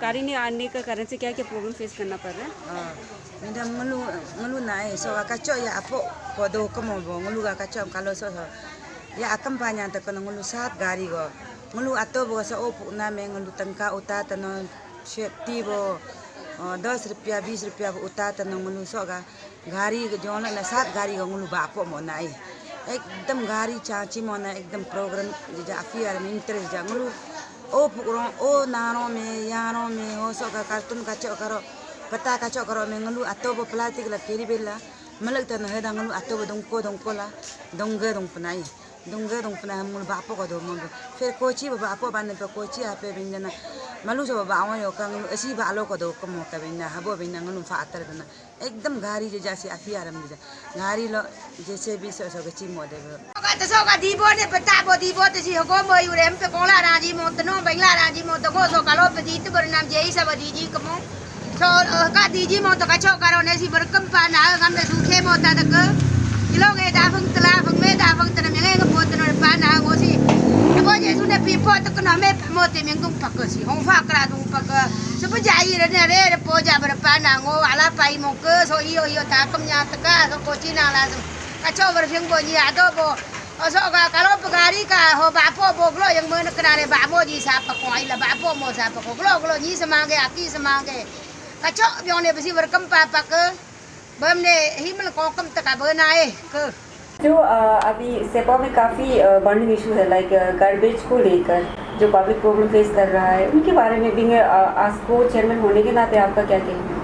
सरकारी नहीं आने का कारण से क्या क्या प्रॉब्लम फेस करना पड़ रहा है? Minda ngelu naik so kaco ya apo kodo komo bo ngelu ga kaco kalau so ya kampanye ta kono ngelu sat gari go ngelu ato bo so opu na me ngelu tangka uta tano sheti bo 10 rupiah 20 rupiah bo uta tano ngelu so ga gari go jona na sat gari go ngelu ba apo mo nai एकदम गाड़ी चाची मोना एकदम programme जा appear में interest जा ngelu o naro me yaro me ho so ka kartun kaco karo peta kaco karo me ngelu ato bo plastik la kiri bela malak tan he ngelu ato bo dongko la dongge dong panai ngelu ba po ko do mo फिर Kochi ba po ban pe Kochi ape binjana malu so ba awan yo kan asi ba alo ko do ko mo ka binna habo binna ngelu fa atar bina एकदम गाड़ी जे जैसे अफियार में गाड़ी लो जैसे भी सो गची मोदे so ka dibo ne peta dibo te si ko mo yu rem pe kola raji mo tno bangla raji mo to ko so kalo pe dit ber nam jei sa badi ji ko mo so ka di ji mo to ka cho karo ne si ber kam pa na gam de su khe mo ta ta ko ilo ge da phang tla phang me da phang tna me ge mo tno pa na go si bo je su ne pi po to ko na me mo te me ngum pa ko si hong fa kra dung pa ko so pa jai re ne re po ja ber pa na ngo ala pai mo ko so iyo ta kam nya ta ka so ko chi na la ka cho ber phang bo ni a do bo so kalau pegari ka ho bapo boglo yang mana kenare bapo ji sapa ko ila bapo mo sapa ko glo ni semange aki semange kaco bione besi berkem papa ke bamne himal ko kam taka बनाए ke जो अभी सेपा में काफ़ी burning issue है like garbage को लेकर जो public problem face कर रहा है उनके बारे में भी आस्को चेयरमैन होने के नाते आपका क्या कहना है?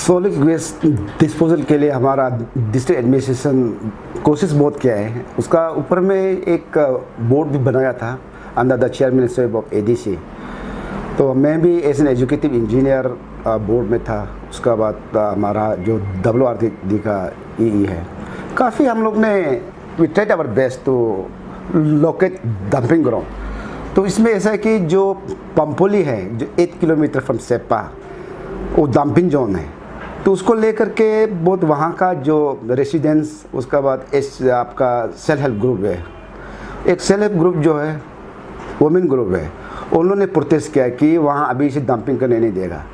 सॉलिड वेस्ट डिस्पोजल के लिए हमारा डिस्ट्रिक्ट एडमिनिस्ट्रेशन कोशिश बहुत किया है। उसका ऊपर में एक बोर्ड भी बनाया था under the chairmanship of ADC. तो मैं भी as an executive engineer board में था। उसका बाद हमारा जो WRD का EE है, काफ़ी हम लोग ने we tried our best to locate dumping ground. तो इसमें ऐसा है कि जो पंपोली है जो 8 किलोमीटर फ्रॉम सेपा वो डंपिंग जोन है, तो उसको लेकर के बहुत वहाँ का जो रेसिडेंस, उसका बाद आपका सेल्फ हेल्प ग्रुप है, एक सेल्फ हेल्प ग्रुप जो है वुमेन ग्रुप है, उन्होंने प्रोटेस्ट किया कि वहाँ अभी से डंपिंग करने नहीं देगा।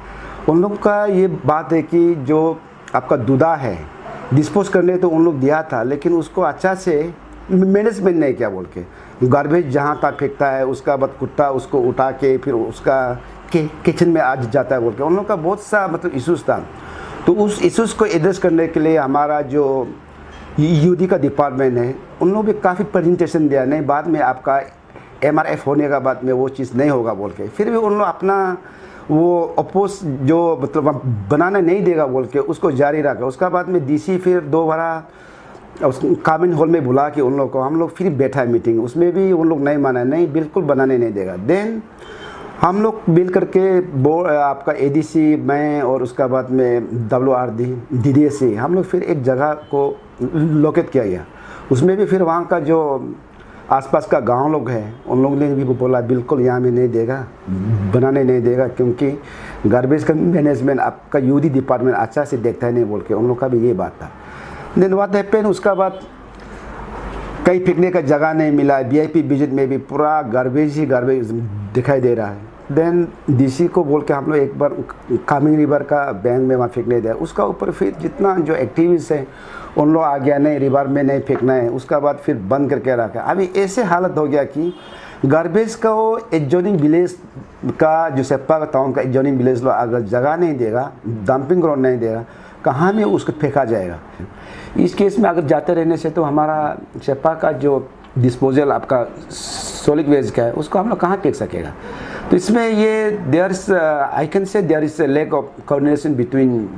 उन लोग का ये बात है कि जो आपका दूधा है डिस्पोज करने तो उन लोग दिया था, लेकिन उसको अच्छा से मैनेजमेंट नहीं किया बोल के गार्बेज जहाँ तक फेंकता है, उसका बाद कुत्ता उसको उठा के फिर उसका किचन में आ जाता है बोल के उन लोग का बहुत सा मतलब इशूज़ था। तो उस इशूज़ को एड्रेस करने के लिए हमारा जो यूडी का डिपार्टमेंट है उन लोग भी काफ़ी प्रेजेंटेशन दिया, नहीं बाद में आपका MRF होने का बाद में वो चीज़ नहीं होगा बोल के, फिर भी उन लोग अपना वो अपोज जो मतलब बनाना नहीं देगा बोल के उसको जारी रखा। उसका बाद में DC फिर दोबारा उस कामिन हॉल में बुला के उन लोग को हम लोग फिर बैठा है मीटिंग, उसमें भी उन लोग नहीं माना, नहीं बिल्कुल बनाने नहीं देगा। देन हम लोग मिल करके आपका ADC मैं और उसका बाद में WRD DDSC हम लोग फिर एक जगह को लोकेट किया गया। उसमें भी फिर वहाँ का जो आसपास का गांव लोग हैं उन लोगों ने भी बोला बिल्कुल यहाँ में नहीं देगा, बनाने नहीं देगा, क्योंकि गार्बेज का मैनेजमेंट आपका यूडी डिपार्टमेंट अच्छा से देखता है नहीं बोल के उन लोग का भी ये बात था। देन व्हाट हैपेंड, उसका बाद कहीं फेंकने का जगह नहीं मिला। VIP विजिट में भी पूरा गार्बेज ही गार्बेज दिखाई दे रहा है। देन DC को बोल के हम लोग एक बार कामिंग रिवर का बैंक में वहाँ फेंकने दिया। उसका ऊपर फिर जितना जो एक्टिविस्ट है उन लोग आ गया नहीं रिवर में नहीं फेंकना है, उसका बाद फिर बंद करके रखा। अभी ऐसे हालत हो गया कि गार्बेज का वो एडजॉइनिंग विलेज का जो सेप्पा का टाउन का एडजॉइनिंग विलेज लो अगर जगह नहीं देगा, डंपिंग ग्राउंड नहीं देगा, कहाँ में उसको फेंका जाएगा। इस केस में अगर जाते रहने से तो हमारा सेप्पा का जो डिस्पोजल आपका सॉलिड वेस्ट का है उसको हम लोग कहाँ फेंक सकेगा। तो इसमें ये there is I can say there is lack of coordination between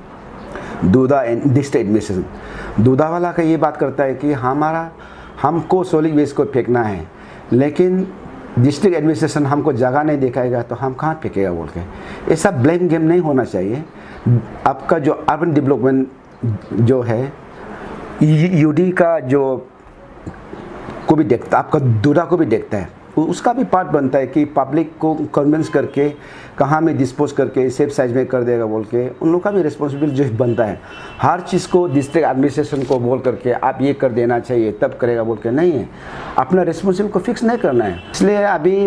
Dudha and district administration. Dudha वाला का ये बात करता है कि हमको सॉलिड वेस्ट को फेंकना है, लेकिन डिस्ट्रिक्ट एडमिनिस्ट्रेशन हमको जगह नहीं दिखाएगा तो हम कहाँ फेंकेगा बोल के। ऐसा ब्लेम गेम नहीं होना चाहिए। आपका जो अर्बन डेवलपमेंट जो है यूडी का जो को भी देखता, आपका दूधा को भी देखता है, उसका भी पार्ट बनता है कि पब्लिक को कन्विंस करके कहाँ में डिस्पोज करके सेफ साइज में कर देगा बोल के उन लोगों का भी रिस्पॉन्सिबिलिटी जो बनता है। हर चीज़ को डिस्ट्रिक्ट एडमिनिस्ट्रेशन को बोल करके आप ये कर देना चाहिए तब करेगा बोल के नहीं है, अपना रिस्पॉन्सिबिलिटी को फिक्स नहीं करना है। इसलिए अभी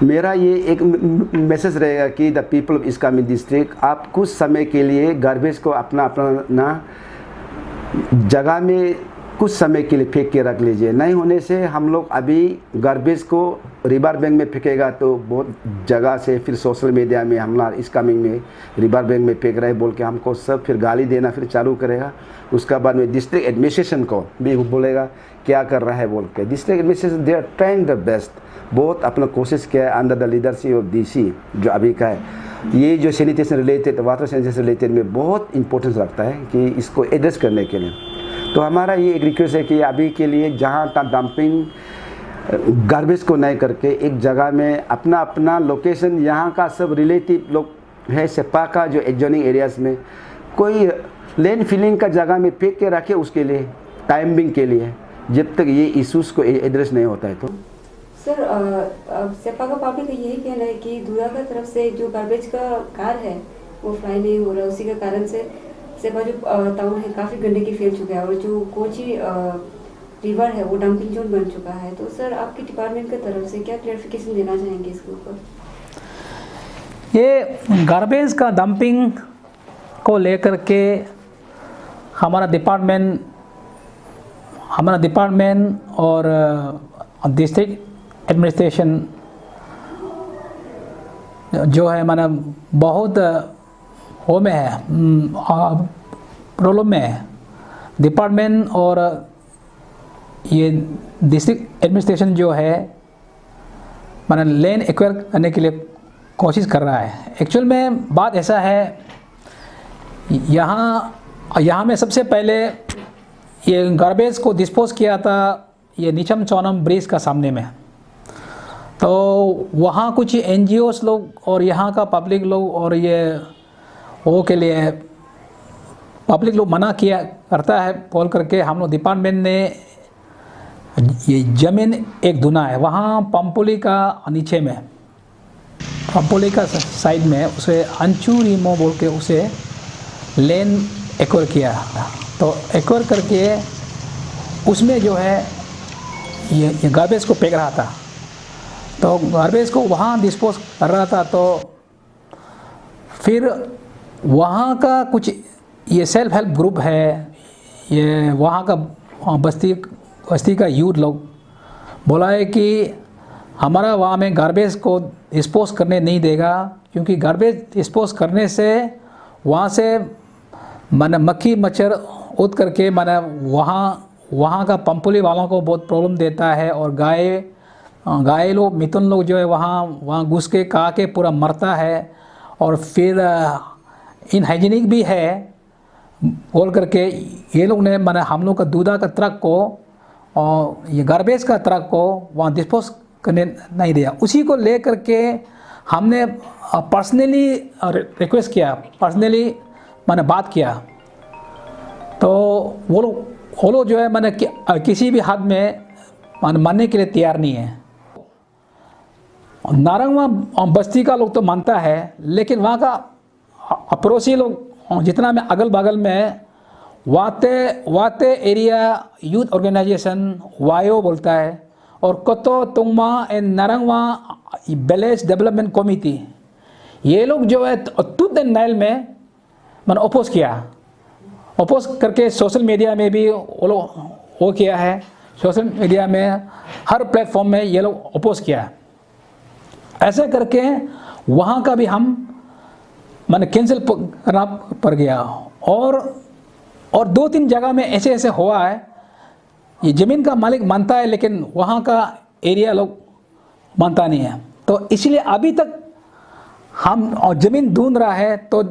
मेरा ये एक मैसेज रहेगा कि the people of east Kameng district, आप कुछ समय के लिए गार्बेज को अपना अपना जगह में कुछ समय के लिए फेंक के रख लीजिए। नहीं होने से हम लोग अभी गार्बेज को रिवर बैंक में फेंकेगा तो बहुत जगह से फिर सोशल मीडिया में हम लोग ईस्ट कामेंग में रिवर बैंक में फेंक रहे बोल के हमको सब फिर गाली देना फिर चालू करेगा। उसका बाद में डिस्ट्रिक्ट एडमिनिस्ट्रेशन को भी बोलेगा क्या कर रहा है बोल के। District administration they are trying the best, बहुत अपना कोशिश किया है under the leadership of DC जो अभी का है। ये जो sanitation related water sanitation related में बहुत इंपॉर्टेंस रखता है कि इसको एड्रेस करने के लिए। तो हमारा ये एक रिक्वेस्ट है कि अभी के लिए जहाँ तक डंपिंग गार्बेज को नहीं करके एक जगह में अपना अपना लोकेशन, यहाँ का सब रिलेटिव लोग है सेपा का जो एडजॉइनिंग एरियाज़ में कोई लैंड फिलिंग का जगह में फेंक के रखे उसके लिए टाइमिंग के लिए, जब तक ये इशूज़ को एड्रेस नहीं होता है। तो सर सेपा का पब्लिक का यही कहना है कि दूरा का तरफ से जो गार्बेज का कार है वो फ्लाई नहीं हो रहा, उसी के कारण से सेपा जो टाउन है काफ़ी गंदगी फैल चुका है और जो कोची रिवर है वो डंपिंग जोन बन चुका है। तो सर आपके डिपार्टमेंट की तरफ से क्या क्लैरिफिकेशन देना चाहेंगे इसके ऊपर? ये गार्बेज का डंपिंग को लेकर के हमारा डिपार्टमेंट और डिस्ट्रिक्ट एडमिनिस्ट्रेशन जो है माना बहुत वो में है, प्रॉब्लम में है। डिपार्टमेंट और ये डिस्ट्रिक्ट एडमिनिस्ट्रेशन जो है माना लैंड एक्वायर करने के लिए कोशिश कर रहा है। एक्चुअल में बात ऐसा है, यहाँ में सबसे पहले ये गार्बेज को डिस्पोज किया था ये नीचम चौनम ब्रिज का सामने में। तो वहाँ कुछ NGOs लोग और यहाँ का पब्लिक लोग और ये वो के लिए पब्लिक लोग मना किया करता है बोल करके हम लोग डिपार्टमेंट ने ये ज़मीन एक धुना है वहाँ पंपोली का नीचे में, पंपोली का साइड में उसे अंचू रीमो बोल के उसे लैंड एक्वायर किया। तो एक्वायर करके उसमें जो है ये गार्बेज को फेंक रहा था। तो गार्बेज को वहाँ डिस्पोज कर रहा था। तो फिर वहाँ का कुछ ये सेल्फ हेल्प ग्रुप है, ये वहाँ का बस्ती का यूथ लोग बोला है कि हमारा वहाँ में गार्बेज को डिस्पोज करने नहीं देगा, क्योंकि गार्बेज डिस्पोज करने से वहाँ से माने मक्खी मच्छर उठ करके माने वहाँ का पंपोली वालों को बहुत प्रॉब्लम देता है। और गाय लोग मिथुन लोग जो है वहाँ घुस के खा के पूरा मरता है। और फिर इनहाइजीनिक भी है बोल करके ये लोग ने माने हम लोग का दूधा का ट्रक को और ये गार्बेज का ट्रक को वहाँ डिस्पोज करने नहीं दिया। उसी को ले करके हमने पर्सनली रिक्वेस्ट किया, पर्सनली मैंने बात किया। तो वो लोग जो है मैंने किसी भी हद में मानने के लिए तैयार नहीं है। नारंगवा बस्ती का लोग तो मानता है, लेकिन वहाँ का पड़ोसी लोग जितना में अगल बगल में वाते एरिया यूथ ऑर्गेनाइजेशन वायो बोलता है और कतो तुंगमा एंड नारंगवा विलेज डेवलपमेंट कमेटी, ये लोग जो है टूथ एंड नाइल में मैंने अपोज किया। अपोज करके सोशल मीडिया में भी वो किया है, सोशल मीडिया में हर प्लेटफॉर्म में ये लोग अपोज किया। ऐसे करके वहाँ का भी हम मैंने कैंसिल करना पड़ गया। और 2-3 जगह में ऐसे हुआ है, ये ज़मीन का मालिक मानता है लेकिन वहाँ का एरिया लोग मानता नहीं है। तो इसलिए अभी तक हम ज़मीन ढूंढ रहा है। तो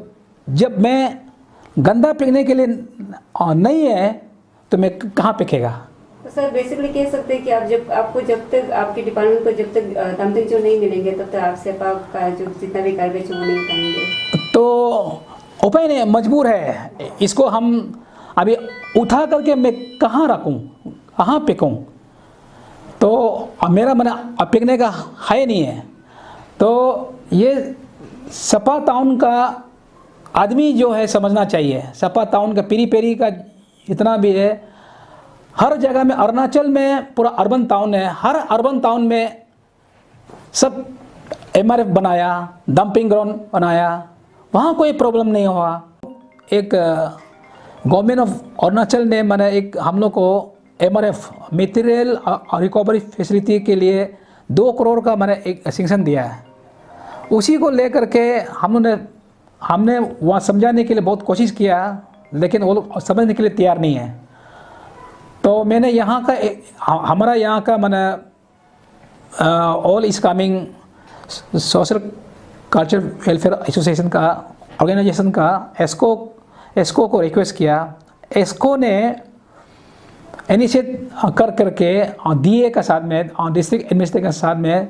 जब मैं गंदा फेंकने के लिए नहीं है तो मैं कहाँ फेंकेगा? तो सर बेसिकली कह सकते हैं कि जब तक आपके डिपार्टमेंट को जब तक डंपिंग जो नहीं मिलेंगे तब तक आप सेपा का जो जितना भी गार्बेज है वो नहीं उठाएंगे। तो उपाय नहीं, मजबूर है। इसको हम अभी उठा करके मैं कहाँ रखूँ, कहाँ फेंकूँ? तो मेरा मन फेंकने का है नहीं है। तो ये सपा टाउन का आदमी जो है समझना चाहिए। सपा टाउन का पेरी का जितना भी है, हर जगह में, अरुणाचल में पूरा अर्बन टाउन है, हर अर्बन टाउन में सब MRF बनाया, डंपिंग ग्राउंड बनाया, वहाँ कोई प्रॉब्लम नहीं हुआ। एक गवर्नमेंट ऑफ अरुणाचल ने मैंने एक हम लोग को MRF मटेरियल रिकवरी फैसिलिटी के लिए 2 करोड़ का मैंने एक सैंक्शन दिया है। उसी को लेकर के हमने वहाँ समझाने के लिए बहुत कोशिश किया, लेकिन वो लोग समझने के लिए तैयार नहीं है। तो मैंने यहाँ का हमारा यहाँ का मैंने ऑल इस coming social culture welfare association का ऑर्गेनाइजेशन का एस्को को रिक्वेस्ट किया। एस्को ने इनिशिएट करके DA का साथ में डिस्ट्रिक्ट एडमिनिस्ट्रेटर के साथ में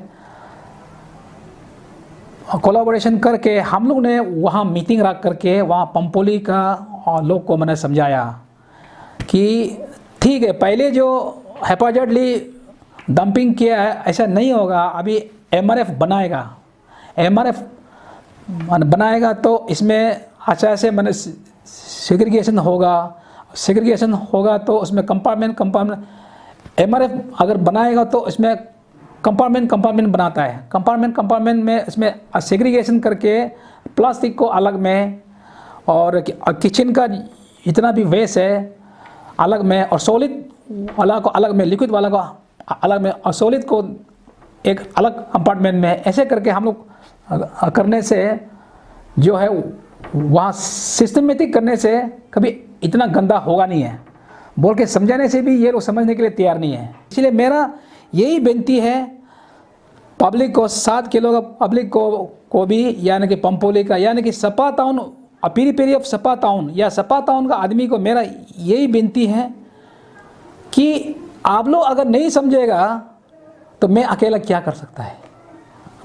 कोलैबोरेशन करके हम लोग ने वहाँ मीटिंग रख करके वहाँ पंपोली का लोग को मैंने समझाया कि ठीक है, पहले जो हैपोजाइडली डंपिंग किया है ऐसा नहीं होगा, अभी MRF बनाएगा। MRF बनाएगा तो इसमें अच्छा से मैंने सेग्रीगेशन होगा तो उसमें कंपार्टमेंट MRF अगर बनाएगा तो इसमें कंपार्टमेंट बनाता है। कंपार्टमेंट में इसमें सेग्रीगेशन करके प्लास्टिक को अलग में और किचन का जितना भी वेस्ट है अलग में और सॉलिड वाला को अलग में, लिक्विड वाला को अलग में और सॉलिड को एक अलग कंपार्टमेंट में, ऐसे करके हम लोग करने से जो है वहाँ सिस्टमेटिक करने से कभी इतना गंदा होगा नहीं है बोल के समझाने से भी ये लोग समझने के लिए तैयार नहीं है। इसलिए मेरा यही विनती है पब्लिक को, 7 किलो का पब्लिक को भी, यानी कि पंपोली का, यानी कि सपा टाउन पीरी ऑफ सपा टाउन या सपा टाउन का आदमी को मेरा यही विनती है कि आप लोग अगर नहीं समझेगा तो मैं अकेला क्या कर सकता है,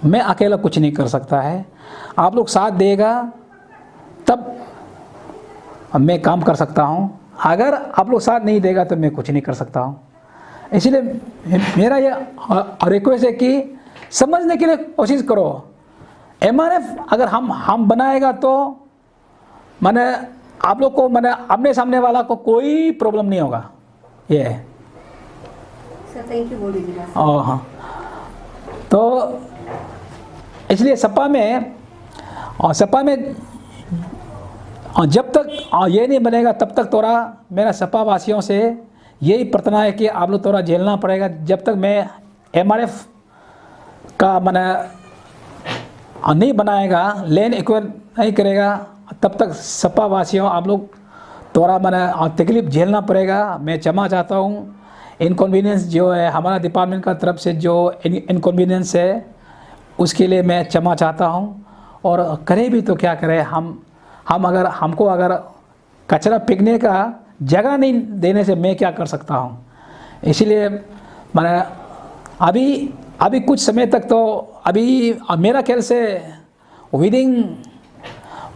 मैं अकेला कुछ नहीं कर सकता है। आप लोग साथ देगा तब मैं काम कर सकता हूँ, अगर आप लोग साथ नहीं देगा तो मैं कुछ नहीं कर सकता हूँ। इसलिए मेरा ये रिक्वेस्ट है कि समझने के लिए कोशिश करो। MRF अगर हम बनाएगा तो माने आप लोग को, माने आमने सामने वाला को कोई प्रॉब्लम नहीं होगा। ये है सर, थैंक यू बोल दीजिएगा। हाँ, तो इसलिए सपा में जब तक ये नहीं बनेगा तब तक तोरा, मेरा सपा वासियों से यही प्रार्थना है कि आप लोग तोरा झेलना पड़ेगा। जब तक मैं MRF का मैंने नहीं बनाएगा, लैंड एक्वायर नहीं करेगा, तब तक सपा वासियों आप लोग तोरा मैंने तकलीफ झेलना पड़ेगा। मैं क्षमा चाहता हूँ। इनकन्वीनियंस जो है हमारा डिपार्टमेंट का तरफ से जो इनकन्वीनियंस है उसके लिए मैं क्षमा चाहता हूँ। और करे भी तो क्या करें, हम अगर हमको अगर कचरा फेंकने का जगह नहीं देने से मैं क्या कर सकता हूँ। इसलिए मैंने अभी कुछ समय तक तो अभी मेरा ख्याल से विदिन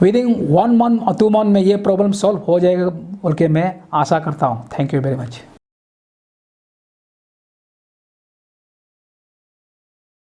1 मंथ और 2 मंथ में ये प्रॉब्लम सॉल्व हो जाएगा बोल के मैं आशा करता हूँ। Thank you very much.